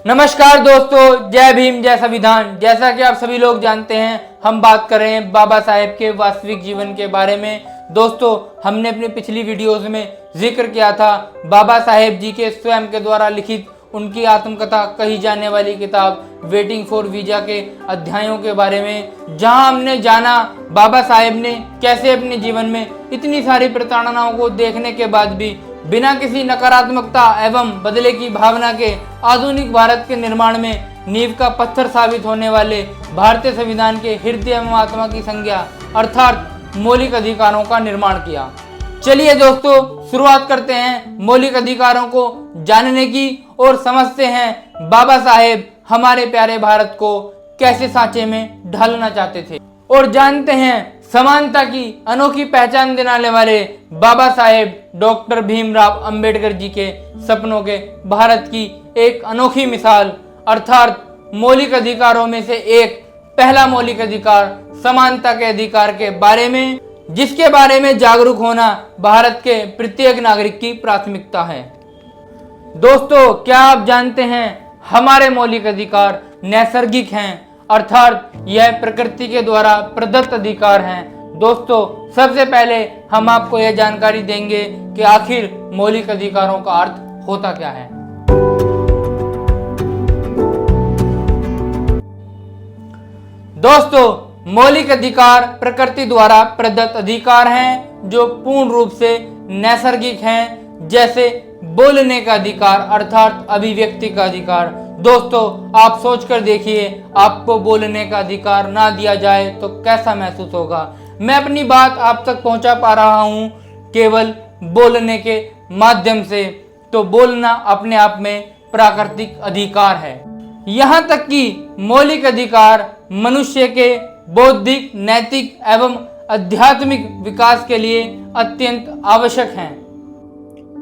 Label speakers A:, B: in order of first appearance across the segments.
A: नमस्कार दोस्तों, जय भीम जय संविधान। जैसा कि आप सभी लोग जानते हैं, हम बात कर रहे हैं बाबा साहेब के वास्तविक जीवन के बारे में। दोस्तों, हमने अपनी पिछली वीडियोस में जिक्र किया था बाबा साहेब जी के स्वयं के द्वारा लिखित उनकी आत्मकथा कही जाने वाली किताब वेटिंग फॉर वीजा के अध्यायों के बारे में, जहां हमने जाना बाबा साहेब ने कैसे अपने जीवन में इतनी सारी प्रताड़नाओं को देखने के बाद भी बिना किसी नकारात्मकता एवं बदले की भावना के आधुनिक भारत के निर्माण में नींव का पत्थर साबित होने वाले भारतीय संविधान के हृदय एवं आत्मा की संज्ञा अर्थात मौलिक अधिकारों का निर्माण किया। चलिए दोस्तों, शुरुआत करते हैं मौलिक अधिकारों को जानने की और समझते हैं बाबा साहेब हमारे प्यारे भारत को कैसे सांचे में ढालना चाहते थे, और जानते हैं समानता की अनोखी पहचान दिलाने वाले बाबा साहेब डॉक्टर भीमराव अंबेडकर जी के सपनों के भारत की एक अनोखी मिसाल अर्थात मौलिक अधिकारों में से एक पहला मौलिक अधिकार समानता के अधिकार के बारे में, जिसके बारे में जागरूक होना भारत के प्रत्येक नागरिक की प्राथमिकता है। दोस्तों, क्या आप जानते हैं हमारे मौलिक अधिकार नैसर्गिक हैं, अर्थात यह प्रकृति के द्वारा प्रदत्त अधिकार हैं। दोस्तों, सबसे पहले हम आपको यह जानकारी देंगे कि आखिर मौलिक अधिकारों का अर्थ होता क्या है। दोस्तों, मौलिक अधिकार प्रकृति द्वारा प्रदत्त अधिकार हैं जो पूर्ण रूप से नैसर्गिक हैं, जैसे बोलने का अधिकार अर्थात अभिव्यक्ति का अधिकार। दोस्तों, आप सोचकर देखिए, आपको बोलने का अधिकार ना दिया जाए तो कैसा महसूस होगा। मैं अपनी बात आप तक पहुंचा पा रहा हूं केवल बोलने के माध्यम से, तो बोलना अपने आप में प्राकृतिक अधिकार है। यहाँ तक कि मौलिक अधिकार मनुष्य के बौद्धिक, नैतिक एवं आध्यात्मिक विकास के लिए अत्यंत आवश्यक हैं।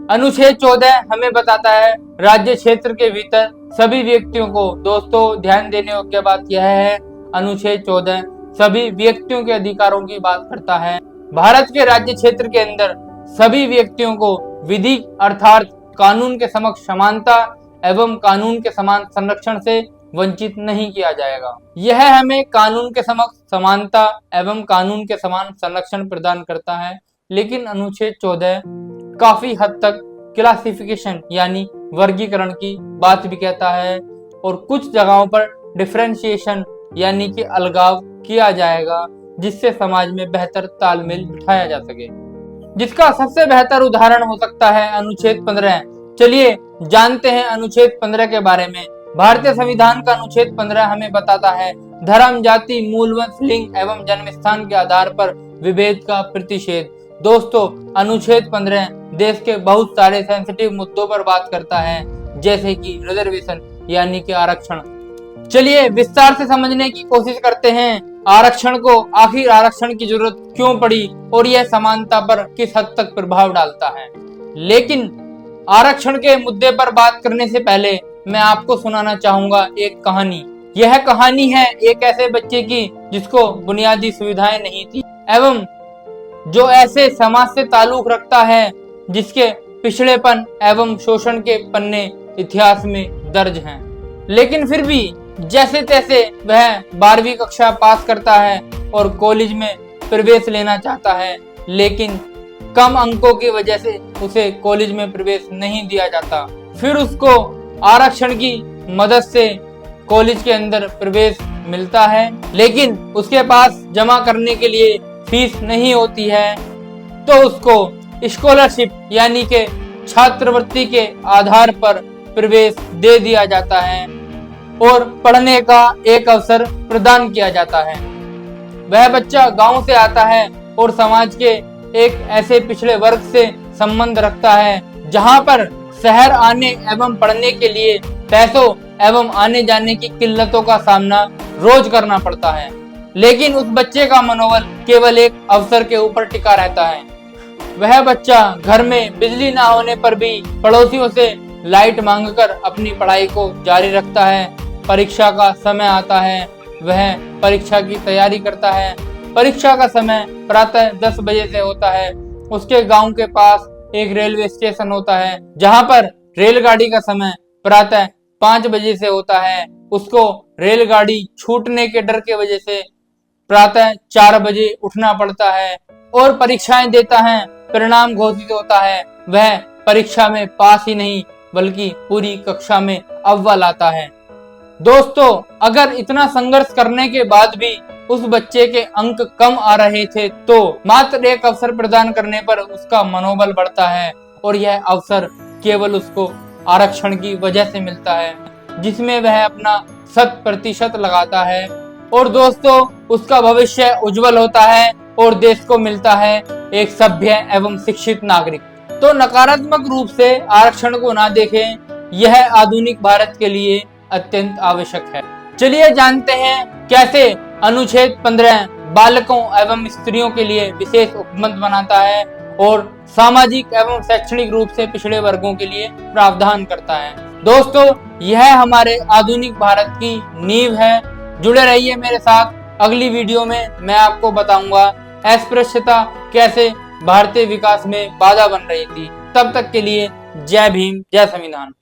A: अनुच्छेद 14 हमें बताता है राज्य क्षेत्र के भीतर सभी व्यक्तियों को, दोस्तों ध्यान देने योग्य बात यह है, अनुच्छेद 14 सभी व्यक्तियों के अधिकारों की बात करता है। भारत के राज्य क्षेत्र के अंदर सभी व्यक्तियों को विधि अर्थात कानून के समक्ष समानता एवं कानून के समान संरक्षण से वंचित नहीं किया जाएगा। यह हमें कानून के समक्ष समानता एवं कानून के समान संरक्षण प्रदान करता है। लेकिन अनुच्छेद 14 काफी हद तक क्लासिफिकेशन यानी वर्गीकरण की बात भी कहता है, और कुछ जगहों पर डिफरेंशिएशन यानी कि अलगाव किया जाएगा, जिससे समाज में बेहतर तालमेल बिठाया जा सके। जिसका सबसे बेहतर उदाहरण हो सकता है अनुच्छेद 15। चलिए जानते हैं अनुच्छेद 15 के बारे में। भारतीय संविधान का अनुच्छेद 15 हमें बताता है धर्म, जाति, मूल वंश, लिंग एवं जन्म स्थान के आधार पर विभेद का प्रतिषेध। दोस्तों, अनुच्छेद 15 देश के बहुत सारे सेंसिटिव मुद्दों पर बात करता है, जैसे कि रिजर्वेशन यानी कि आरक्षण। चलिए विस्तार से समझने की कोशिश करते हैं आरक्षण को। आखिर आरक्षण की जरूरत क्यों पड़ी और यह समानता पर किस हद तक प्रभाव डालता है। लेकिन आरक्षण के मुद्दे पर बात करने से पहले मैं आपको सुनाना चाहूंगा एक कहानी। यह कहानी है एक ऐसे बच्चे की जिसको बुनियादी सुविधाएं नहीं थी एवं जो ऐसे समाज से ताल्लुक रखता है जिसके पिछड़ेपन एवं शोषण के पन्ने इतिहास में दर्ज हैं। लेकिन फिर भी जैसे तैसे वह 12वीं कक्षा पास करता है और कॉलेज में प्रवेश लेना चाहता है, लेकिन कम अंकों की वजह से उसे कॉलेज में प्रवेश नहीं दिया जाता। फिर उसको आरक्षण की मदद से कॉलेज के अंदर प्रवेश मिलता है, लेकिन उसके पास जमा करने के लिए फीस नहीं होती है, तो उसको स्कॉलरशिप यानी कि छात्रवृत्ति के आधार पर प्रवेश दे दिया जाता है और पढ़ने का एक अवसर प्रदान किया जाता है। वह बच्चा गांव से आता है और समाज के एक ऐसे पिछड़े वर्ग से संबंध रखता है जहां पर शहर आने एवं पढ़ने के लिए पैसों एवं आने जाने की किल्लतों का सामना रोज करना पड़ता है। लेकिन उस बच्चे का मनोबल केवल एक अवसर के ऊपर टिका रहता है। वह बच्चा घर में बिजली ना होने पर भी पड़ोसियों से लाइट मांगकर अपनी पढ़ाई को जारी रखता है। परीक्षा का समय आता है, वह परीक्षा की तैयारी करता है। परीक्षा का समय प्रातः 10 बजे से होता है। उसके गांव के पास एक रेलवे स्टेशन होता है जहां पर रेलगाड़ी का समय प्रातः 5 बजे से होता है, उसको रेलगाड़ी छूटने के डर के वजह से प्रातः 4 बजे उठना पड़ता है और परीक्षाएं देता है। परिणाम घोषित होता है, वह परीक्षा में पास ही नहीं बल्कि पूरी कक्षा में अव्वल आता है। दोस्तों, अगर इतना संघर्ष करने के बाद भी उस बच्चे के अंक कम आ रहे थे तो मात्र एक अवसर प्रदान करने पर उसका मनोबल बढ़ता है और यह अवसर केवल उसको आरक्षण की वजह से मिलता है, जिसमें वह अपना 100% लगाता है और दोस्तों उसका भविष्य उज्जवल होता है और देश को मिलता है एक सभ्य एवं शिक्षित नागरिक। तो नकारात्मक रूप से आरक्षण को ना देखें, यह आधुनिक भारत के लिए अत्यंत आवश्यक है। चलिए जानते हैं कैसे अनुच्छेद 15 बालकों एवं स्त्रियों के लिए विशेष उपबंध बनाता है और सामाजिक एवं शैक्षणिक रूप से पिछड़े वर्गों के लिए प्रावधान करता है। दोस्तों, यह हमारे आधुनिक भारत की नींव है। जुड़े रहिए मेरे साथ। अगली वीडियो में मैं आपको बताऊंगा अस्पृश्यता कैसे भारतीय विकास में बाधा बन रही थी। तब तक के लिए जय भीम, जय संविधान।